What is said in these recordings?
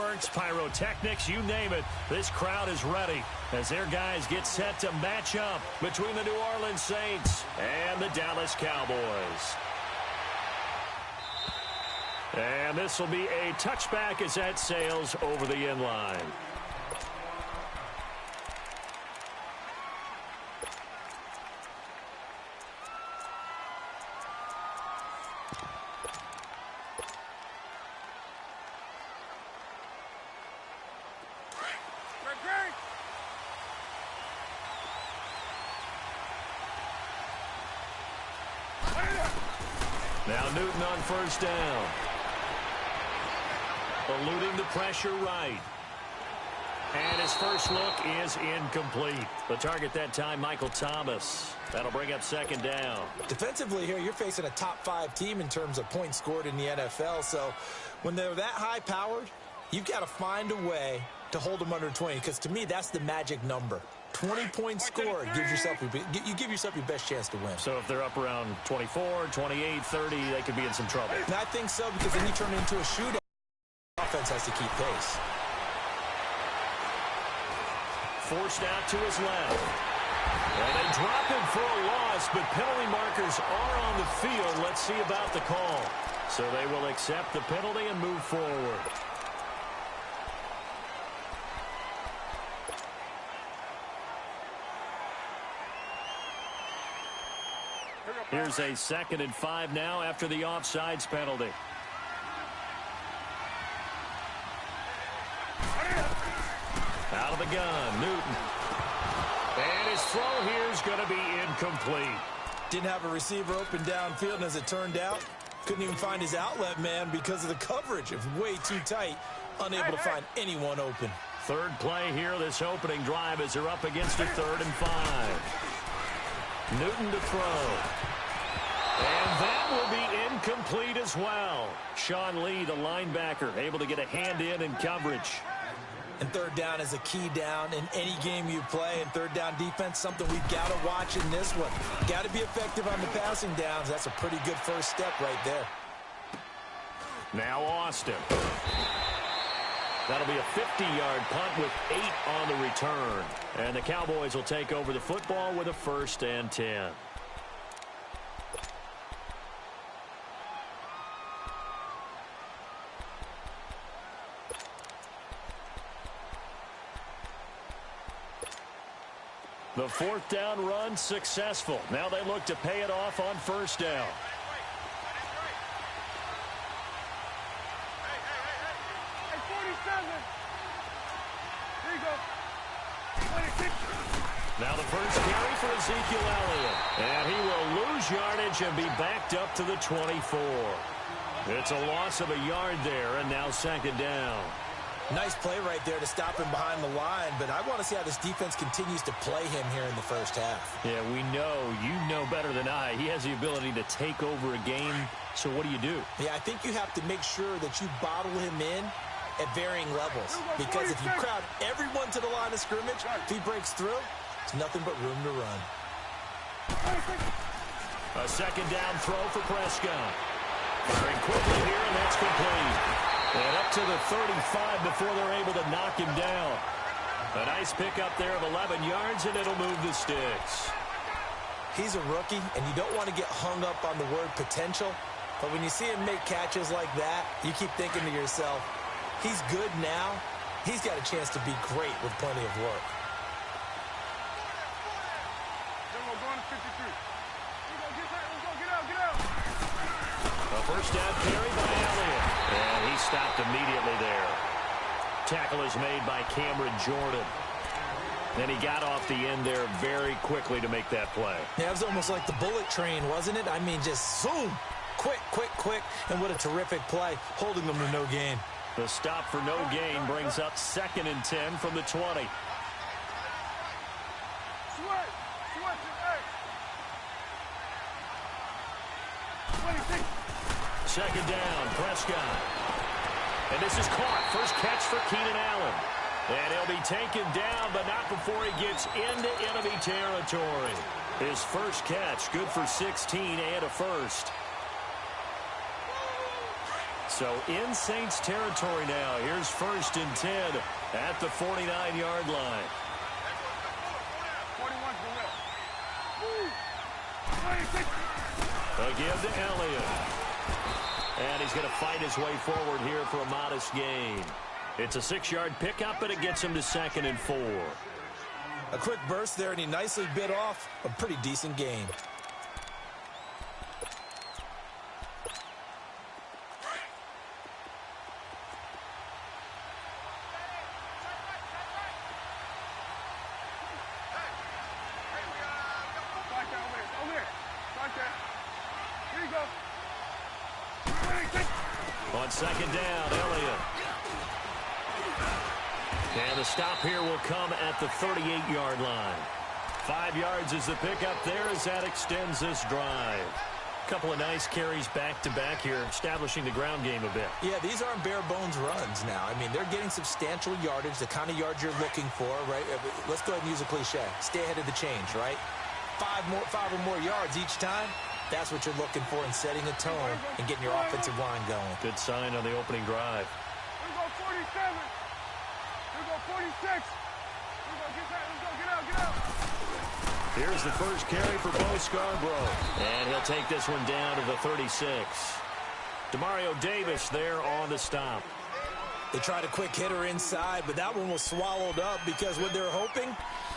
fireworks, pyrotechnics, you name it. This crowd is ready as their guys get set to match up between the New Orleans Saints and the Dallas Cowboys. And this will be a touchback as that sails over the end line. Now Newton on first down. Eluding the pressure right. And his first look is incomplete. The target that time, Michael Thomas. That'll bring up second down. Defensively here, you're facing a top-5 team in terms of points scored in the NFL. So when they're that high-powered, you've got to find a way to hold them under 20. Because to me, that's the magic number. 20 points scored, you give yourself your best chance to win. So if they're up around 24, 28, 30, they could be in some trouble. And I think so, because then you turn it into a shootout. The offense has to keep pace. Forced out to his left. And they drop him for a loss, but penalty markers are on the field. Let's see about the call. So they will accept the penalty and move forward. Here's a 2nd and 5 now after the offsides penalty. Out of the gun, Newton. And his throw here is going to be incomplete. Didn't have a receiver open downfield, and as it turned out, couldn't even find his outlet man because of the coverage. It was way too tight, unable to find anyone open. Third play here, this opening drive, as they're up against a 3rd and 5. Newton to throw. And that will be incomplete as well. Sean Lee, the linebacker, able to get a hand in coverage. And third down is a key down in any game you play. And third down defense, something we've got to watch in this one. Got to be effective on the passing downs. That's a pretty good first step right there. Now Austin. That'll be a 50-yard punt with 8 on the return. And the Cowboys will take over the football with a 1st and 10. The 4th down run successful. Now they look to pay it off on 1st down. Now the first carry for Ezekiel Elliott. And he will lose yardage and be backed up to the 24. It's a loss of a yard there, and now 2nd down. Nice play right there to stop him behind the line, but I want to see how this defense continues to play him here in the first half. Yeah, we know. You know better than I. He has the ability to take over a game, so what do you do? Yeah, I think you have to make sure that you bottle him in at varying levels, because if you crowd everyone to the line of scrimmage, if he breaks through, it's nothing but room to run. A 2nd down throw for Prescott. Firing quickly here, and that's complete. And up to the 35 before they're able to knock him down. A nice pickup there of 11 yards, and it'll move the sticks. He's a rookie, and you don't want to get hung up on the word potential. But when you see him make catches like that, you keep thinking to yourself, he's good now. He's got a chance to be great with plenty of work. A 1st down carry by Elliott. And he stopped immediately there. Tackle is made by Cameron Jordan. Then he got off the end there very quickly to make that play. Yeah, it was almost like the bullet train, wasn't it? I mean, just zoom. Quick, quick, quick. And what a terrific play, holding them to no gain. The stop for no gain brings up 2nd and 10 from the 20. Second down, Prescott. And this is caught. First catch for Keenan Allen. And he'll be taken down, but not before he gets into enemy territory. His first catch, good for 16 and a first. So in Saints territory now. Here's 1st and 10 at the 49-yard line. A give to Elliott. And he's going to fight his way forward here for a modest gain. It's a 6-yard pickup, and it gets him to 2nd and 4. A quick burst there, and he nicely bit off a pretty decent gain. On 2nd down, Elliott. And the stop here will come at the 38-yard line. 5 yards is the pickup there as that extends this drive. A couple of nice carries back-to-back here, establishing the ground game a bit. Yeah, these aren't bare-bones runs now. I mean, they're getting substantial yardage, the kind of yards you're looking for, right? Let's go ahead and use a cliche. Stay ahead of the change, right? 5 or more yards each time. That's what you're looking for in setting a tone and getting your offensive line going. Good sign on the opening drive. Here we go, 47. Here we go, 46. Here we go, get out. Here's the first carry for Bo Scarborough. And he'll take this one down to the 36. Demario Davis there on the stop. They tried a quick hitter inside, but that one was swallowed up because what they're hoping,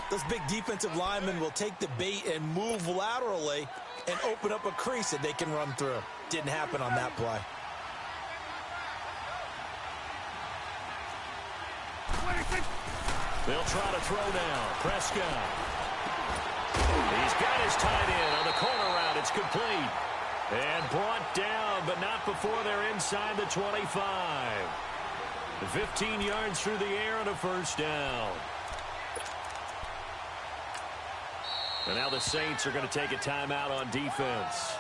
those big defensive linemen will take the bait and move laterally and open up a crease that they can run through. Didn't happen on that play. They'll try to throw now. Prescott. He's got his tight end on the corner route. It's complete. And brought down, but not before they're inside the 25. 15 yards through the air and a first down. And now the Saints are going to take a timeout on defense.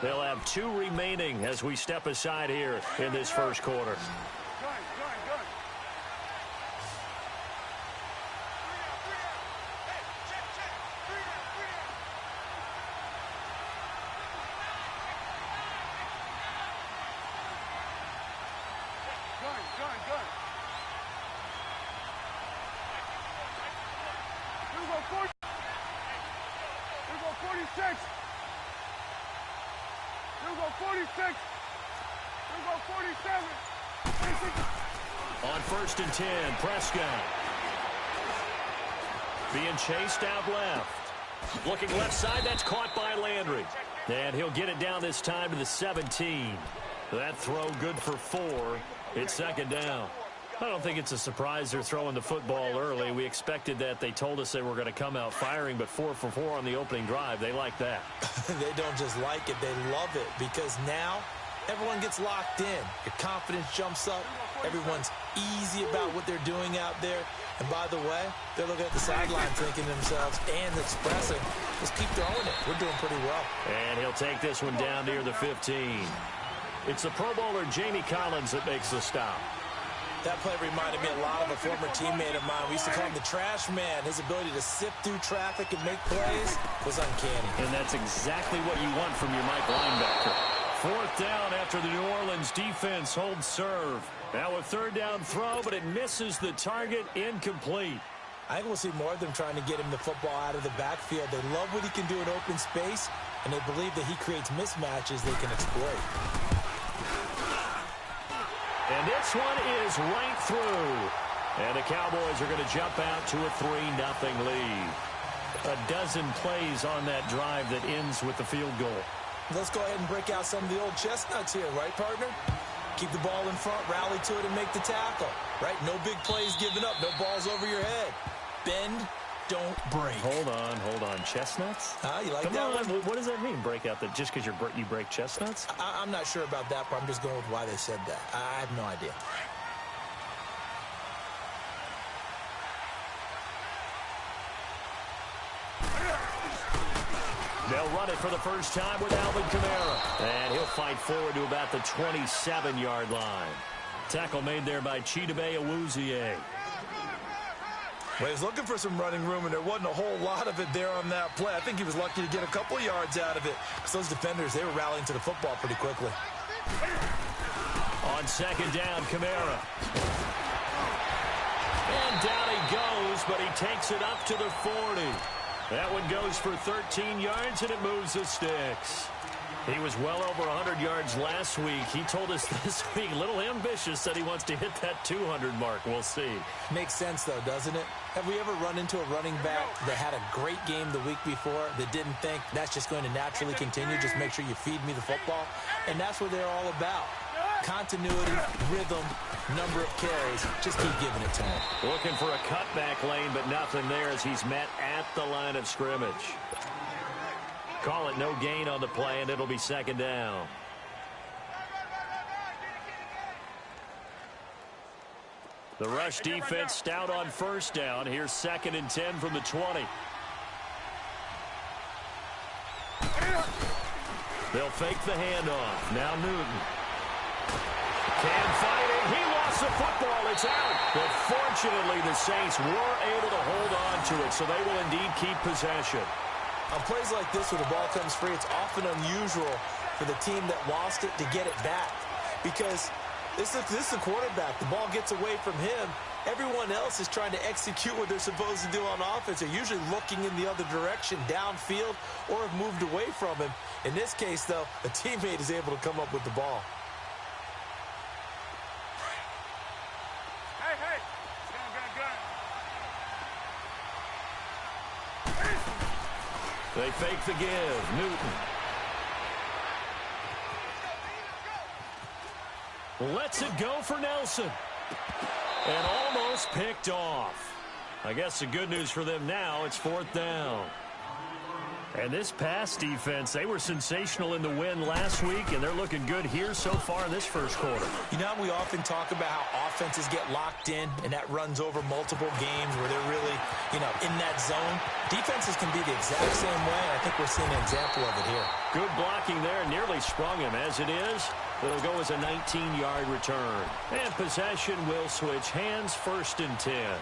They'll have 2 remaining as we step aside here in this first quarter. On 1st and 10, Prescott. Being chased out left. Looking left side, that's caught by Landry. And he'll get it down this time to the 17. That throw good for 4. It's 2nd down. I don't think it's a surprise they're throwing the football early. We expected that. They told us they were going to come out firing, but 4 for 4 on the opening drive. They like that. They don't just like it, they love it, because now everyone gets locked in. Your confidence jumps up. Everyone's easy about what they're doing out there. And by the way, they're looking at the sideline thinking to themselves and expressing, just keep throwing it. We're doing pretty well. And he'll take this one down near the 15. It's the Pro Bowler Jamie Collins that makes the stop. That play reminded me a lot of a former teammate of mine. We used to call him the trash man. His ability to sift through traffic and make plays was uncanny. And that's exactly what you want from your Mike linebacker. 4th down after the New Orleans defense holds serve. Now a 3rd down throw, but it misses the target. Incomplete. I think we'll see more of them trying to get him the football out of the backfield. They love what he can do in open space, and they believe that he creates mismatches they can exploit. And this one is right through. And the Cowboys are going to jump out to a 3-0 lead. A dozen plays on that drive that ends with the field goal. Let's go ahead and break out some of the old chestnuts here, right, partner? Keep the ball in front, rally to it, and make the tackle, right? No big plays given up, no balls over your head. Bend, don't break. Hold on. Chestnuts? You like Come that on. one? What does that mean, break out? That just because you break chestnuts? I'm not sure about that, but I'm just going with why they said that. I have no idea. They'll run it for the first time with Alvin Kamara. And he'll fight forward to about the 27-yard line. Tackle made there by Chidobe Awuzie. Well, he was looking for some running room, and there wasn't a whole lot of it there on that play. I think he was lucky to get a couple yards out of it, because those defenders, they were rallying to the football pretty quickly. On second down, Kamara. And down he goes, but he takes it up to the 40. That one goes for 13 yards, and it moves the sticks. He was well over 100 yards last week. He told us this week, a little ambitious, that he wants to hit that 200 mark. We'll see. Makes sense, though, doesn't it? Have we ever run into a running back that had a great game the week before that didn't think that's just going to naturally continue? Just make sure you feed me the football. And that's what they're all about. Continuity, rhythm, number of carries. Just keep giving it to him. Looking for a cutback lane, but nothing there as he's met at the line of scrimmage. Call it no gain on the play, and it'll be second down. The rush defense stout on first down. Here's 2nd and 10 from the 20. They'll fake the handoff. Now Newton. Can fight it. He lost the football. It's out. But fortunately, the Saints were able to hold on to it, so they will indeed keep possession. On plays like this where the ball comes free, it's often unusual for the team that lost it to get it back. Because this is the quarterback. The ball gets away from him. Everyone else is trying to execute what they're supposed to do on offense. They're usually looking in the other direction, downfield, or have moved away from him. In this case, though, a teammate is able to come up with the ball. Hey. They fake the give. Newton. Lets it go for Nelson. And almost picked off. I guess the good news for them now, it's 4th down. And this pass defense, they were sensational in the win last week, and they're looking good here so far in this first quarter. You know, we often talk about how offenses get locked in, and that runs over multiple games where they're really, in that zone. Defenses can be the exact same way, and I think we're seeing an example of it here. Good blocking there, nearly sprung him. As it is, it'll go as a 19-yard return. And possession will switch hands, 1st and 10.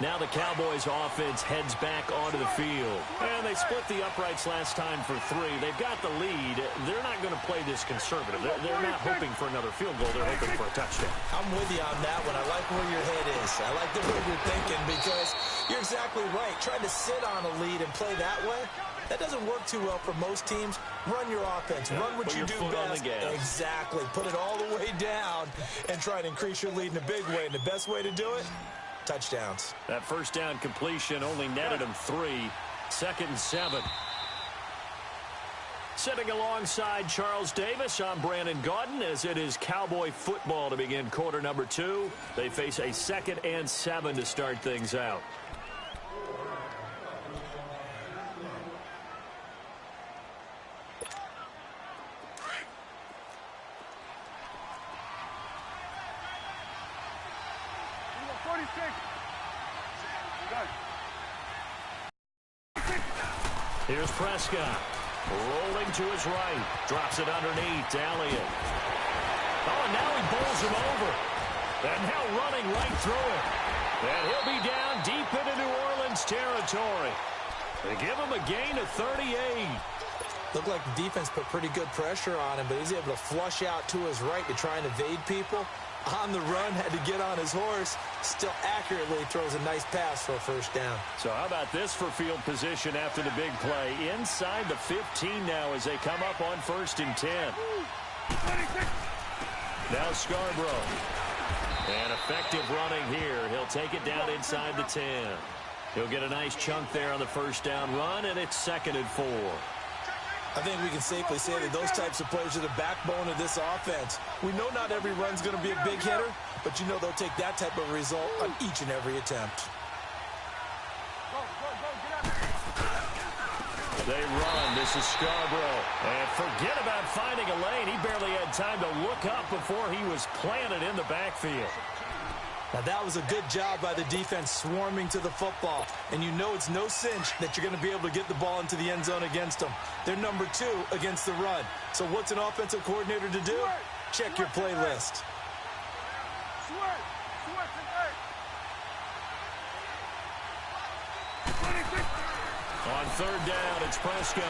Now the Cowboys offense heads back onto the field. And they split the uprights last time for 3. They've got the lead. They're not going to play this conservative. They're not hoping for another field goal. They're hoping for a touchdown. I'm with you on that one. I like where your head is. I like the way you're thinking because you're exactly right. Trying to sit on a lead and play that way, that doesn't work too well for most teams. Run your offense. Run what you do best. Exactly. Put it all the way down and try to increase your lead in a big way. And the best way to do it, touchdowns. That first down completion only netted him 3. 2nd and 7. Sitting alongside Charles Davis, I'm Brandon Gaudin as it is Cowboy football to begin quarter number 2. They face a 2nd and 7 to start things out. Here's Prescott. Rolling to his right. Drops it underneath. Elliott. Oh, and now he bowls him over. And now running right through it. And he'll be down deep into New Orleans territory. They give him a gain of 38. Looked like the defense put pretty good pressure on him, but he's able to flush out to his right to try and evade people. On the run, had to get on his horse. Still accurately throws a nice pass for a first down. So how about this for field position after the big play? Inside the 15 now as they come up on 1st and 10. Now Scarborough. And effective running here. He'll take it down inside the 10. He'll get a nice chunk there on the first down run, and it's 2nd and 4. I think we can safely say that those types of plays are the backbone of this offense. We know not every run's going to be a big hitter, but you know they'll take that type of result on each and every attempt. They run. This is Scarborough. And forget about finding a lane. He barely had time to look up before he was planted in the backfield. Now, that was a good job by the defense swarming to the football. And you know it's no cinch that you're going to be able to get the ball into the end zone against them. They're number 2 against the run. So what's an offensive coordinator to do? Check your playlist. On 3rd down, it's Prescott.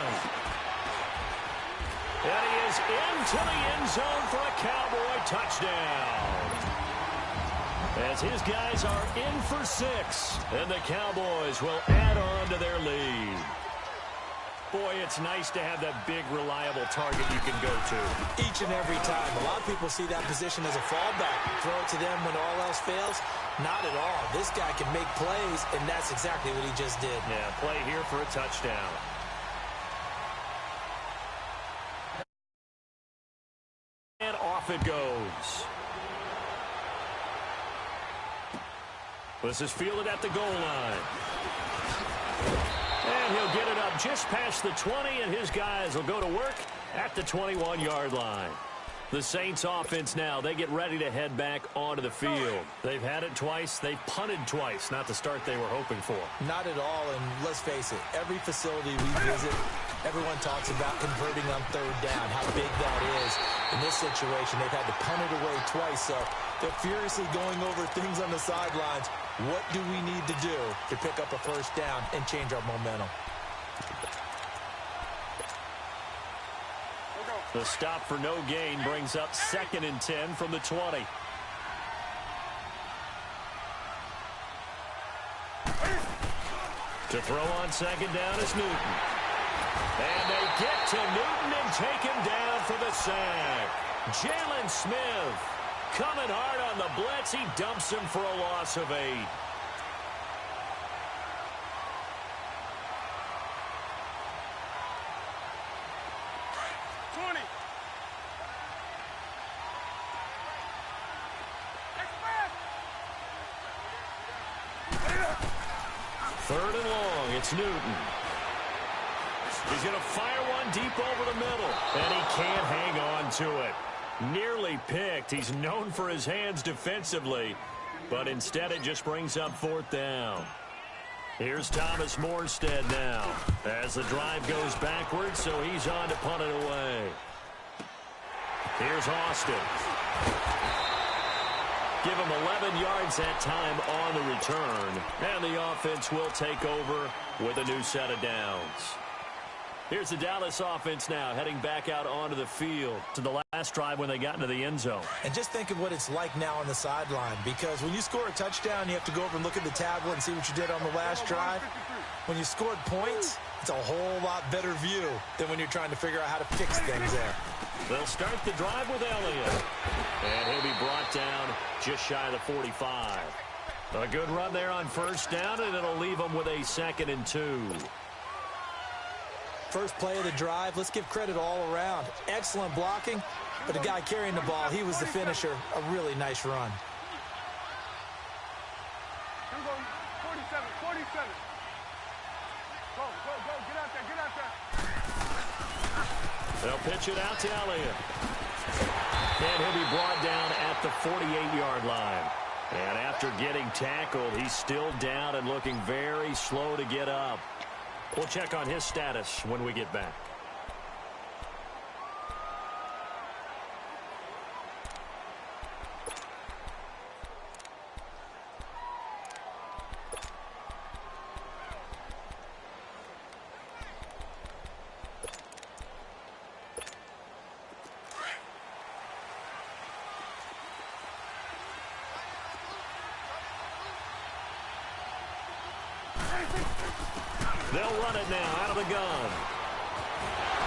And he is into the end zone for a Cowboy touchdown. As his guys are in for 6, and the Cowboys will add on to their lead. Boy, it's nice to have that big, reliable target you can go to. Each and every time. A lot of people see that position as a fallback. Throw it to them when all else fails. Not at all. This guy can make plays, and that's exactly what he just did. Yeah, play here for a touchdown. And off it goes. This is fielded at the goal line. And he'll get it up just past the 20, and his guys will go to work at the 21-yard line. The Saints offense now, they get ready to head back onto the field. They've had it twice. They've punted twice. Not the start they were hoping for. Not at all, and let's face it, every facility we visit, everyone talks about converting on third down, how big that is. In this situation, they've had to punt it away twice, so they're furiously going over things on the sidelines. What do we need to do to pick up a first down and change our momentum? The stop for no gain brings up 2nd and 10 from the 20. To throw on second down is Newton. And they get to Newton and take him down for the sack. Jalen Smith coming hard on the blitz. He dumps him for a loss of 8. Third and long, it's Newton. He's going to fire one deep over the middle, and he can't hang on to it. Nearly picked. He's known for his hands defensively, but instead it just brings up 4th down. Here's Thomas Morstead now as the drive goes backwards, so he's on to punt it away. Here's Austin. Give him 11 yards that time on the return, and the offense will take over with a new set of downs. Here's the Dallas offense now heading back out onto the field to the last drive when they got into the end zone. And just think of what it's like now on the sideline, because when you score a touchdown, you have to go over and look at the tablet and see what you did on the last drive. When you scored points, it's a whole lot better view than when you're trying to figure out how to fix things there. They'll start the drive with Elliott. And he'll be brought down just shy of the 45. A good run there on first down, and it'll leave them with a 2nd and 2. First play of the drive, let's give credit all around. Excellent blocking, but the guy carrying the ball, he was the finisher. A really nice run. 47, 47. Go, get out there. They'll pitch it out to Elliott. And he'll be brought down at the 48-yard line. And after getting tackled, he's still down and looking very slow to get up. We'll check on his status when we get back. They'll run it now out of the gun.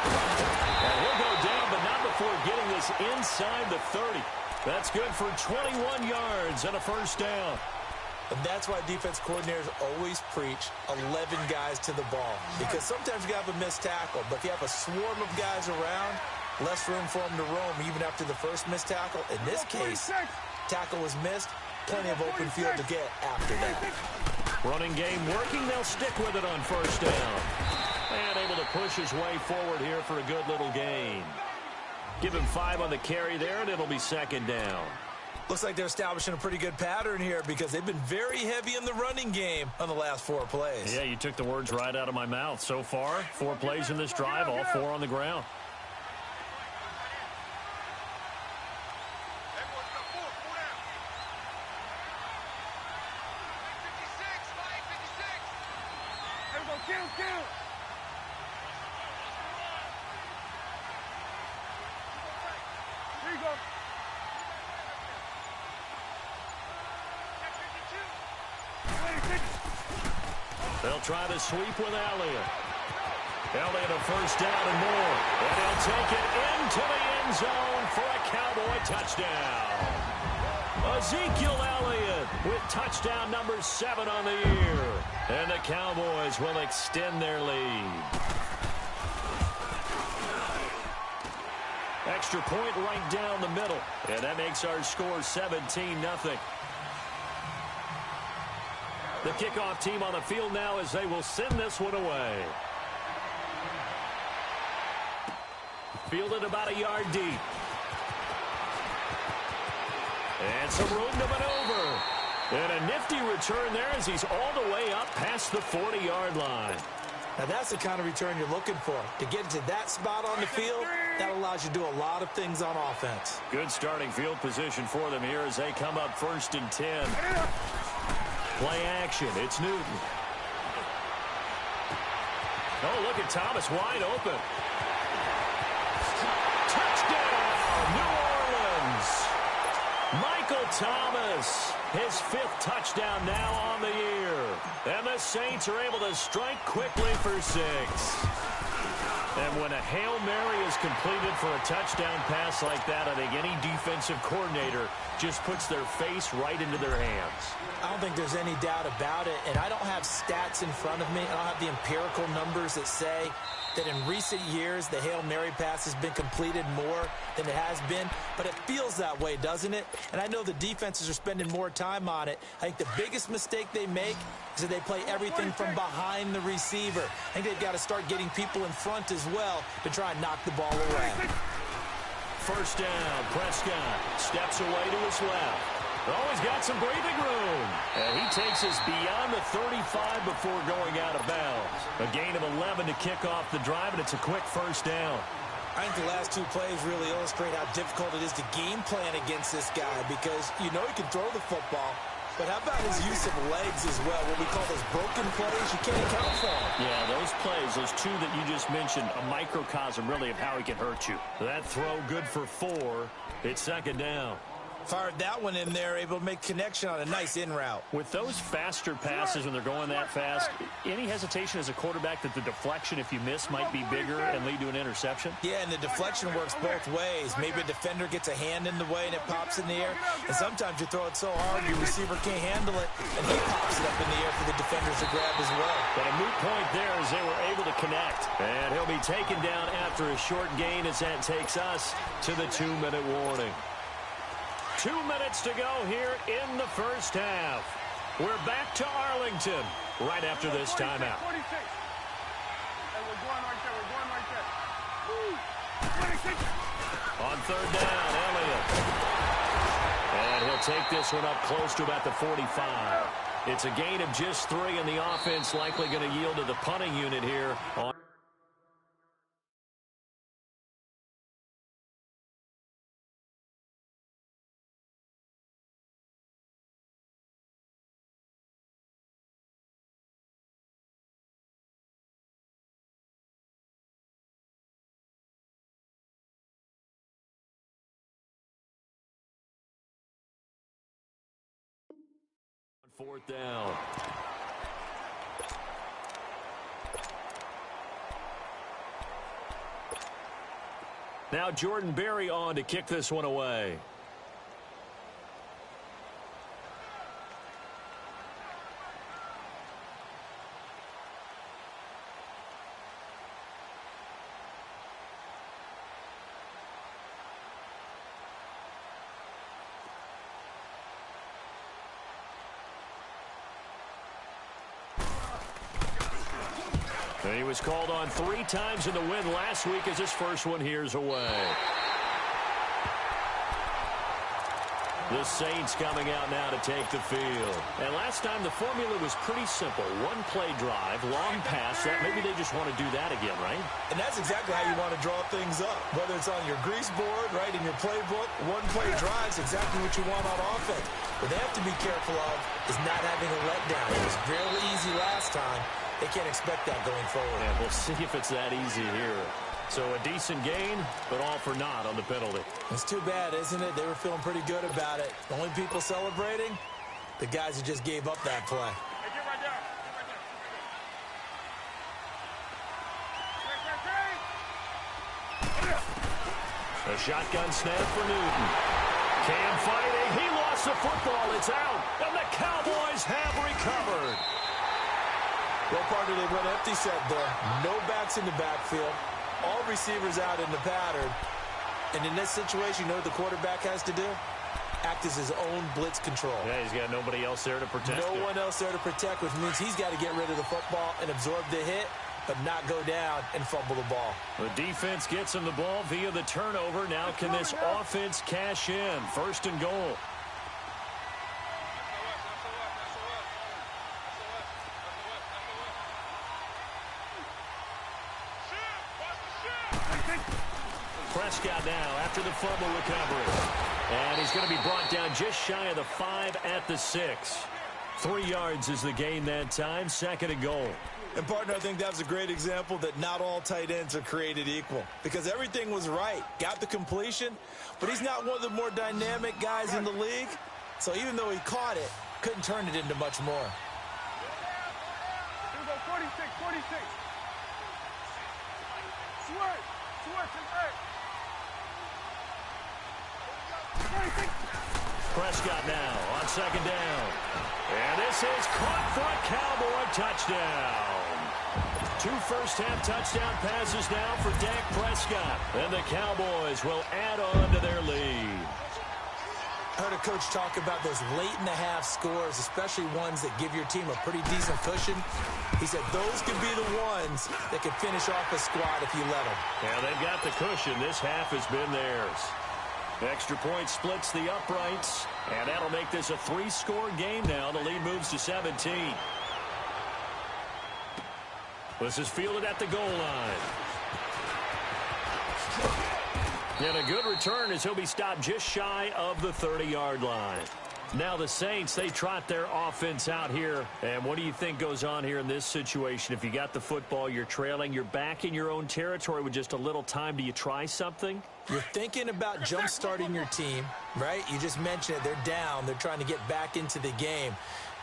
And he'll go down, but not before getting this inside the 30. That's good for 21 yards and a first down. And that's why defense coordinators always preach 11 guys to the ball. Because sometimes you have a missed tackle, but if you have a swarm of guys around, less room for them to roam even after the first missed tackle. In this case, tackle was missed, plenty of open field to get after that. Running game working. They'll stick with it on first down. And able to push his way forward here for a good little gain. Give him 5 on the carry there, and it'll be 2nd down. Looks like they're establishing a pretty good pattern here because they've been very heavy in the running game on the last 4 plays. Yeah, you took the words right out of my mouth. So far, 4 plays in this drive, all 4 on the ground. They'll try to sweep with Elliott. Elliott a first down and more. And he'll take it into the end zone for a Cowboy touchdown. Ezekiel Elliott with touchdown number 7 on the year. And the Cowboys will extend their lead. Extra point right down the middle. And that makes our score 17-0. The kickoff team on the field now as they will send this one away. Fielded about a yard deep. And some room to maneuver. And a nifty return there as he's all the way up past the 40-yard line. Now that's the kind of return you're looking for. To get to that spot on the field, that allows you to do a lot of things on offense. Good starting field position for them here as they come up 1st and 10. Play action. It's Newton. Oh, look at Thomas wide open. Touchdown, New Orleans. Michael Thomas, his 5th touchdown now on the year. And the Saints are able to strike quickly for 6. And when a Hail Mary is completed for a touchdown pass like that, I think any defensive coordinator just puts their face right into their hands. I don't think there's any doubt about it, and I don't have stats in front of me. I don't have the empirical numbers that say that in recent years the Hail Mary pass has been completed more than it has been, but it feels that way, doesn't it? And I know the defenses are spending more time on it. I think the biggest mistake they make is that they play everything from behind the receiver. I think they've got to start getting people in front as well to try and knock the ball away. First down, Prescott steps away to his left. Oh, he's got some breathing room. And he takes us beyond the 35 before going out of bounds. A gain of 11 to kick off the drive, and it's a quick first down. I think the last 2 plays really illustrate how difficult it is to game plan against this guy because you know he can throw the football, but how about his use of legs as well, what we call those broken plays? You can't account for them. Yeah, those plays, those 2 that you just mentioned, a microcosm really of how he can hurt you. That throw good for 4. It's 2nd down. Fired that one in there, able to make connection on a nice in route. With those faster passes when they're going that fast, any hesitation as a quarterback that the deflection, if you miss, might be bigger and lead to an interception? Yeah, and the deflection works both ways. Maybe a defender gets a hand in the way and it pops in the air. And sometimes you throw it so hard your receiver can't handle it, and he pops it up in the air for the defenders to grab as well. But a moot point there as they were able to connect. And he'll be taken down after a short gain as that takes us to the 2-minute warning. 2 minutes to go here in the first half. We're back to Arlington right after this timeout. 46. Hey, we're going right there. We're going right there. 26. On 3rd down, Elliott. And he'll take this one up close to about the 45. It's a gain of just 3, and the offense likely going to yield to the punting unit here on fourth down. Now Jordan Berry on to kick this one away. And he was called on 3 times in the win last week as his first one here's away. The Saints coming out now to take the field. And last time the formula was pretty simple. 1 play drive, long pass. That maybe they just want to do that again, right? And that's exactly how you want to draw things up. Whether it's on your grease board, right, in your playbook, 1 play drive is exactly what you want on offense. What they have to be careful of is not having a letdown. It was fairly easy last time. They can't expect that going forward. Yeah, we'll see if it's that easy here. So a decent gain, but all for naught on the penalty. It's too bad, isn't it? They were feeling pretty good about it. The only people celebrating, the guys who just gave up that play. Hey, get right there. Get right there. A shotgun snap for Newton. Cam fighting. He lost the football. It's out. And the Cowboys have recovered. Well, partner, they went empty set there. No backs in the backfield. All receivers out in the pattern. And in this situation, you know what the quarterback has to do? Act as his own blitz control. Yeah, he's got nobody else there to protect him. No one else there to protect, which means he's got to get rid of the football and absorb the hit, but not go down and fumble the ball. The defense gets him the ball via the turnover. Now can this offense cash in? First and goal. Prescott now after the fumble recovery. And he's going to be brought down just shy of the 5 at the 6. 3 yards is the gain that time. Second and goal. And, partner, I think that was a great example that not all tight ends are created equal. Because everything was right. Got the completion, but he's not one of the more dynamic guys in the league. So even though he caught it, couldn't turn it into much more. Here we go, 46, 46. Switch to right. Prescott now on second down. And this is caught for a Cowboy touchdown. 2 first-half touchdown passes now for Dak Prescott. And the Cowboys will add on to their lead. I heard a coach talk about those late-in-the-half scores, especially ones that give your team a pretty decent cushion. He said those could be the ones that could finish off a squad if you let them. Yeah, they've got the cushion. This half has been theirs. Extra point splits the uprights, and that'll make this a 3-score game now. The lead moves to 17. This is fielded at the goal line. And a good return as he'll be stopped just shy of the 30-yard line. Now the Saints, they trot their offense out here. And what do you think goes on here in this situation? If you got the football, you're trailing, you're back in your own territory with just a little time. Do you try something? You're thinking about jump-starting your team, right? You just mentioned it. They're down. They're trying to get back into the game.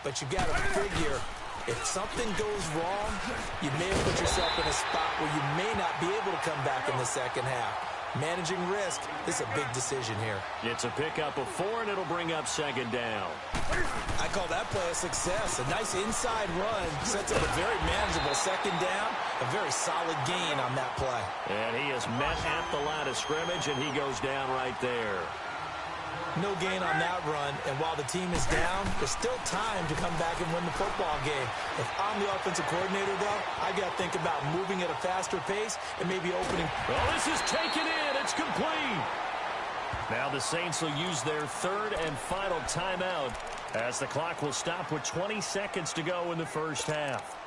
But you've got to figure, if something goes wrong, you may have put yourself in a spot where you may not be able to come back in the second half. Managing risk, this is a big decision here. It's a pickup of 4, and it'll bring up second down. I call that play a success. A nice inside run sets up a very manageable second down. A very solid gain on that play. And he is met at the line of scrimmage, and he goes down right there. No gain on that run, and while the team is down, there's still time to come back and win the football game. If I'm the offensive coordinator, though, I got to think about moving at a faster pace and maybe opening. Well, this is taken in. It's complete. Now the Saints will use their 3rd and final timeout as the clock will stop with 20 seconds to go in the first half.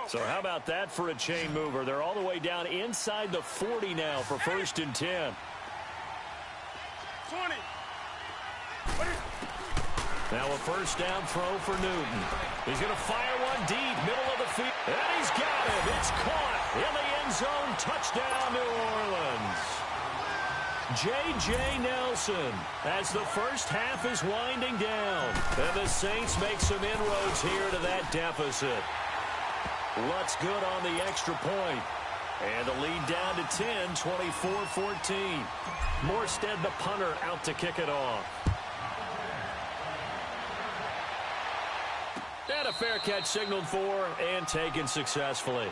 So how about that for a chain mover? They're all the way down inside the 40 now for 1st and 10. 20. Now a first down throw for Newton. He's going to fire one deep, middle of the field. And he's got him. It's caught in the end zone. Touchdown, New Orleans. J.J. Nelson as the first half is winding down. And the Saints make some inroads here to that deficit. Lutt's good on the extra point. And the lead down to 10, 24-14. Morstead, the punter, out to kick it off. And a fair catch signaled for and taken successfully.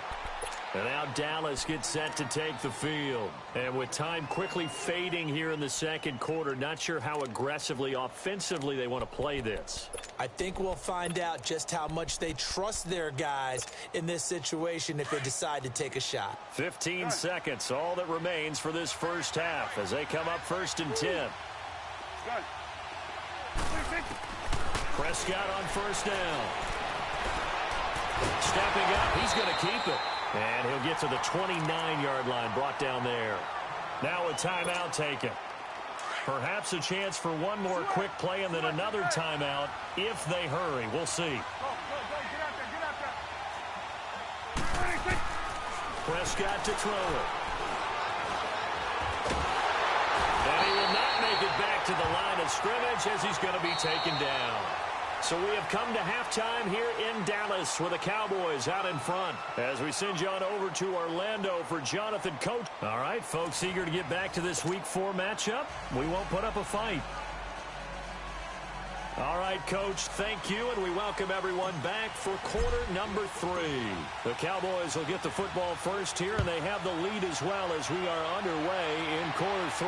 And now Dallas gets set to take the field. And with time quickly fading here in the second quarter, not sure how aggressively, offensively they want to play this. I think we'll find out just how much they trust their guys in this situation if they decide to take a shot. 15 seconds, all that remains for this first half as they come up 1st and 10. Prescott on first down. Stepping up, he's going to keep it. And he'll get to the 29-yard line, brought down there. Now a timeout taken. Perhaps a chance for one more quick play and then another timeout if they hurry. We'll see. Prescott to throw it. And he will not make it back to the line of scrimmage as he's going to be taken down. So we have come to halftime here in Dallas with the Cowboys out in front. As we send you on over to Orlando for Jonathan Coach. All right, folks, eager to get back to this Week 4 matchup. We won't put up a fight. All right, Coach, thank you, and we welcome everyone back for quarter number 3. The Cowboys will get the football first here, and they have the lead as well as we are underway in quarter 3.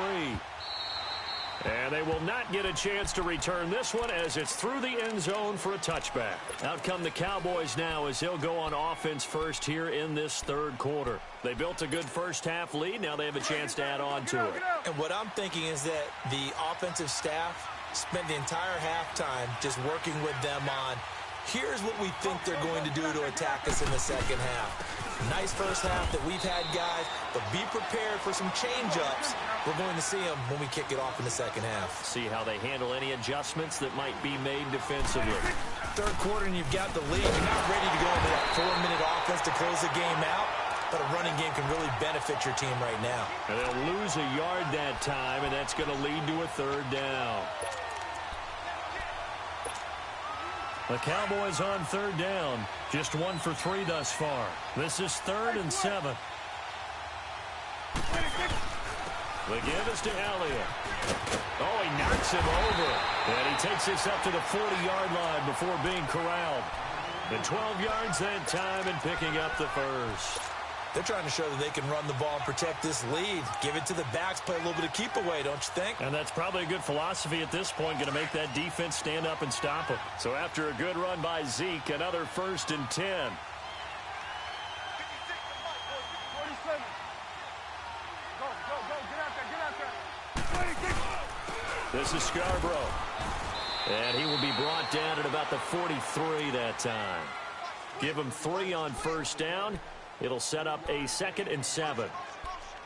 And they will not get a chance to return this one as it's through the end zone for a touchback. Out come the Cowboys now as they'll go on offense first here in this third quarter. They built a good first half lead. Now they have a chance to add on to it. And what I'm thinking is that the offensive staff spent the entire halftime just working with them on, here's what we think they're going to do to attack us in the second half. Nice first half that we've had, guys, but be prepared for some change-ups. We're going to see them when we kick it off in the second half. See how they handle any adjustments that might be made defensively. Third quarter, and you've got the lead. You're not ready to go into that 4-minute offense to close the game out, but a running game can really benefit your team right now. And they'll lose a yard that time, and that's going to lead to a third down. The Cowboys on third down. Just 1 for 3 thus far. This is 3rd and 7. The give is to Elliott. Oh, he knocks him over. And he takes this up to the 40-yard line before being corralled. And 12 yards that time and picking up the first. They're trying to show that they can run the ball and protect this lead. Give it to the backs, play a little bit of keep away, don't you think? And that's probably a good philosophy at this point, going to make that defense stand up and stop them. So after a good run by Zeke, another 1st and 10. 47. Go, get out there. 26. This is Scarborough. And he will be brought down at about the 43 that time. Give him 3 on first down. It'll set up a 2nd and 7.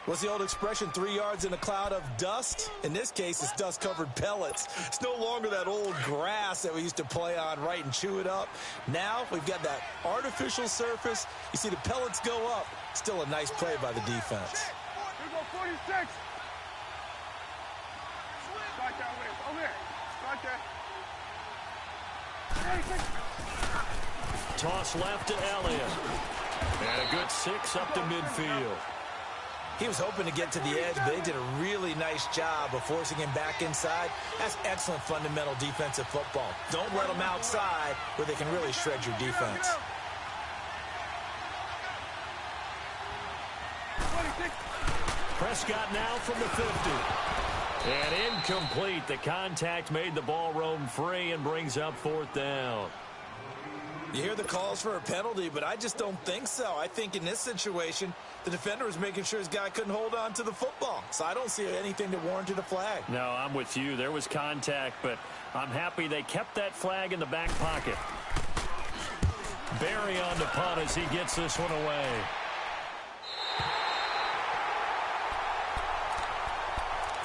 What's the old expression, 3 yards in a cloud of dust? In this case, it's dust-covered pellets. It's no longer that old grass that we used to play on, right, and chew it up. Now we've got that artificial surface. You see the pellets go up. Still a nice play by the defense. Here go 46. Start that way. Over here. Start there. 26. Toss left to Elliott. And a good 6 up to midfield. He was hoping to get to the edge, but they did a really nice job of forcing him back inside. That's excellent fundamental defensive football. Don't let them outside where they can really shred your defense. 26. Prescott now from the 50. And incomplete. The contact made the ball roam free and brings up 4th down. You hear the calls for a penalty, but I just don't think so. I think in this situation, the defender was making sure his guy couldn't hold on to the football. So I don't see anything that warranted a flag. No, I'm with you. There was contact, but I'm happy they kept that flag in the back pocket. Barry on the punt as he gets this one away.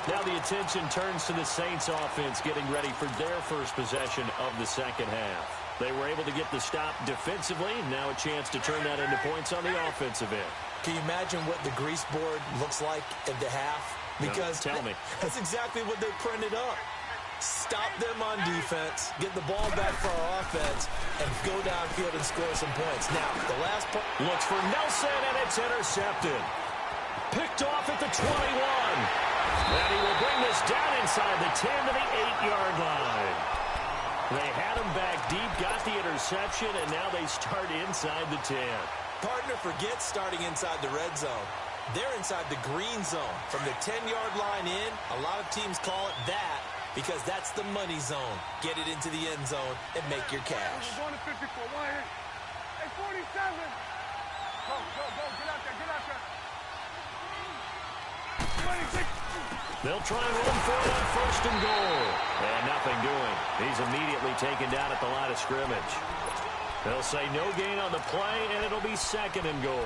Now the attention turns to the Saints offense getting ready for their first possession of the second half. They were able to get the stop defensively. Now a chance to turn that into points on the offensive end. Can you imagine what the grease board looks like at the half? Because no, tell me. That's exactly what they printed up. Stop them on defense, get the ball back for our offense, and go downfield and score some points. Now, the last point. Looks for Nelson, and it's intercepted. Picked off at the 21. And he will bring this down inside the 10 to the 8-yard line. They had him back deep, got the interception, and now they start inside the 10. Partner forgets starting inside the red zone. They're inside the green zone. From the 10-yard line in, a lot of teams call it that because that's the money zone. Get it into the end zone and make your cash. We're going to 54. One here. Hey, 47. Go. Get out there. 26. They'll try and run for it on 1st and goal. And nothing doing. He's immediately taken down at the line of scrimmage. They'll say no gain on the play, and it'll be 2nd and goal.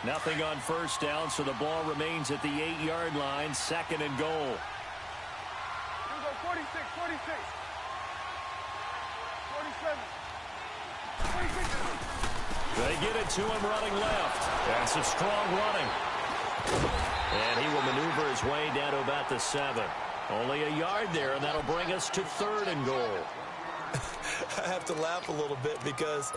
Nothing on first down, so the ball remains at the 8-yard line. 2nd and goal. Here we go, 46. 47. 26. They get it to him running left. That's some strong running. And he will maneuver his way down to about the 7. Only a yard there, and that'll bring us to 3rd and goal. I have to laugh a little bit because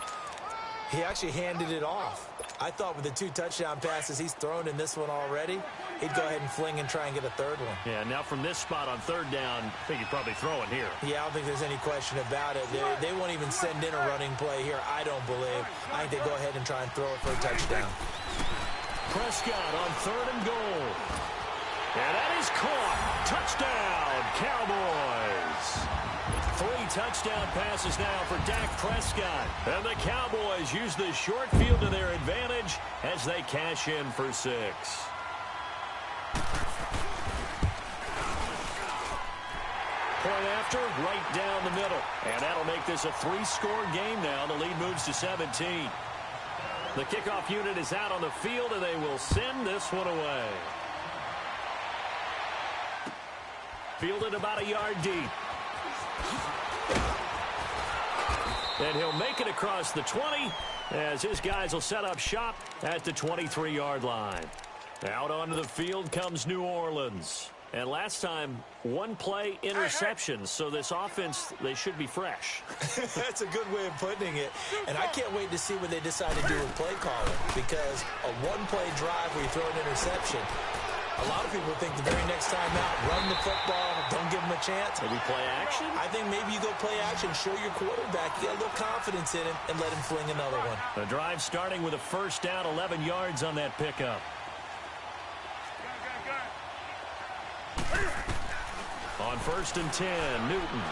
he actually handed it off. I thought with the 2 touchdown passes he's thrown in this one already, he'd go ahead and fling and try and get a 3rd one. Yeah, now from this spot on 3rd down, I think he'd probably throw it here. Yeah, I don't think there's any question about it. They won't even send in a running play here, I don't believe. I think they go ahead and try and throw it for a touchdown. Prescott on 3rd and goal. And that is caught. Touchdown, Cowboys. 3 touchdown passes now for Dak Prescott. And the Cowboys use the short field to their advantage as they cash in for 6. Point after, right down the middle. And that'll make this a 3-score game now. The lead moves to 17. The kickoff unit is out on the field, and they will send this one away. Fielded about a yard deep. And he'll make it across the 20 as his guys will set up shop at the 23-yard line. Out onto the field comes New Orleans. And last time, 1-play interception, so this offense, they should be fresh. That's a good way of putting it. And I can't wait to see what they decide to do with play calling, because a 1-play drive where you throw an interception, a lot of people think the very next time out, run the football, don't give them a chance. Maybe play action? I think maybe you go play action, show your quarterback, you got a little confidence in him, and let him fling another one. The drive starting with a 1st down, 11 yards on that pickup. On 1st and 10, Newton.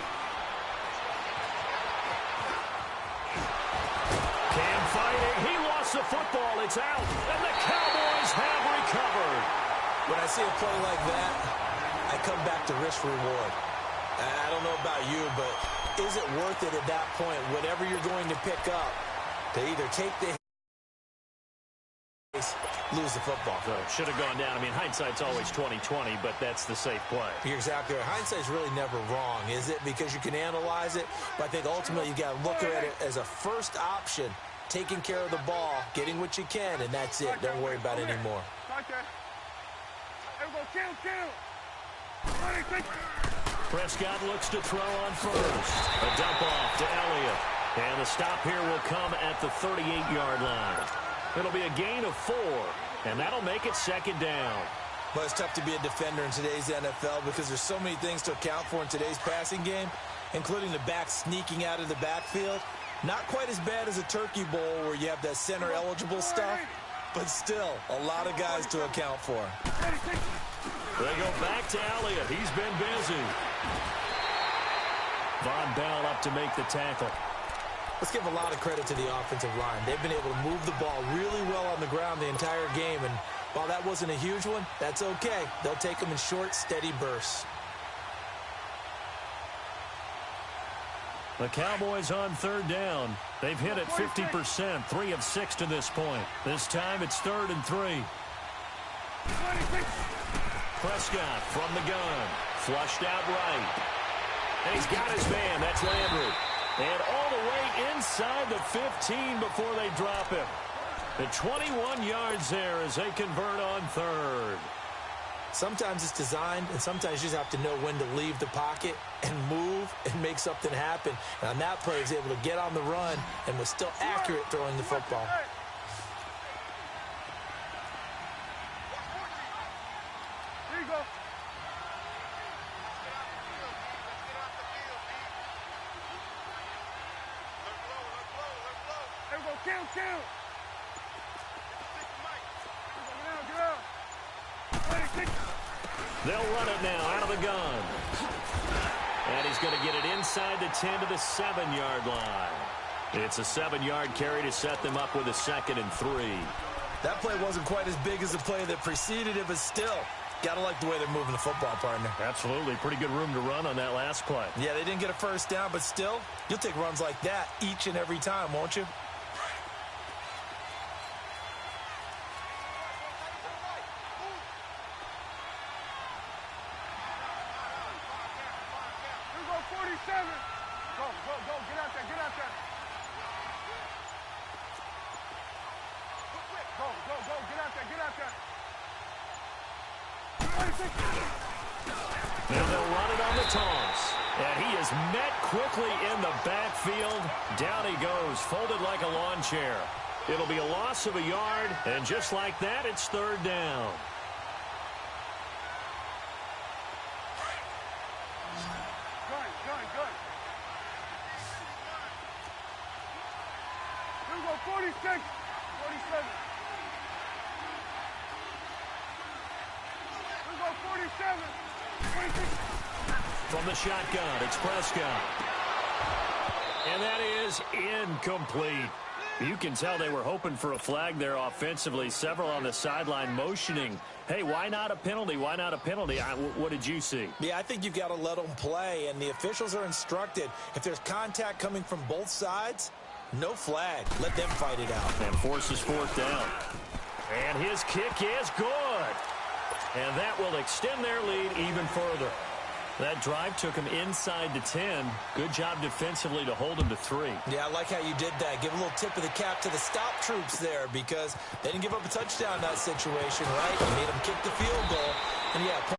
Cam fighting. He lost the football. It's out. And the Cowboys have recovered. When I see a play like that, I come back to risk reward. I don't know about you, but is it worth it at that point, whatever you're going to pick up, to either take the hit, lose the football? So should have gone down. I mean, hindsight's always 20/20, but that's the safe play. You're exactly right. Hindsight's really never wrong, is it? Because you can analyze it, but I think ultimately you got to look at it as a first option, taking care of the ball, getting what you can, and that's it. Don't worry about it anymore. Prescott looks to throw on 1st. A dump off to Elliott. And the stop here will come at the 38-yard line. It'll be a gain of 4, and that'll make it 2nd down. Well, it's tough to be a defender in today's NFL because there's so many things to account for in today's passing game, including the back sneaking out of the backfield. Not quite as bad as a turkey bowl where you have that center-eligible stuff, but still a lot of guys to account for. They go back to Elliott. He's been busy. Von Bell up to make the tackle. Let's give a lot of credit to the offensive line. They've been able to move the ball really well on the ground the entire game, and while that wasn't a huge one, that's okay. They'll take them in short, steady bursts. The Cowboys on 3rd down. They've hit it 50%, 3 of 6 to this point. This time it's 3rd and 3. Prescott from the gun. Flushed out right. And he's got his man. That's Landry. And all the way inside the 15 before they drop him. The 21 yards there as they convert on 3rd. Sometimes it's designed, and sometimes you just have to know when to leave the pocket and move and make something happen. And on that play, he was able to get on the run and was still accurate throwing the football. Here you go. Here we go. Kill. Get out. They'll run it now out of the gun. And he's going to get it inside the 10 to the 7-yard line. It's a 7-yard carry to set them up with a 2nd and 3. That play wasn't quite as big as the play that preceded it, but still, got to like the way they're moving the football, partner. Absolutely. Pretty good room to run on that last play. Yeah, they didn't get a 1st down, but still, you'll take runs like that each and every time, won't you? Go. Get out there. Now they'll run it on the toss. And he is met quickly in the backfield. Down he goes, folded like a lawn chair. It'll be a loss of a yard, and just like that, it's third down. Good. Here we go, 46, 47. Here we go, 47, 26. From the shotgun, it's Prescott. And that is incomplete. You can tell they were hoping for a flag there offensively. Several on the sideline motioning, hey, why not a penalty? Why not a penalty? What did you see? Yeah, I think you've got to let them play, and the officials are instructed. If there's contact coming from both sides, no flag. Let them fight it out. And forces fourth down. And his kick is good. And that will extend their lead even further. That drive took him inside the 10. Good job defensively to hold him to 3. Yeah, I like how you did that. Give a little tip of the cap to the stop troops there because they didn't give up a touchdown in that situation, right? You made them kick the field goal. And, yeah,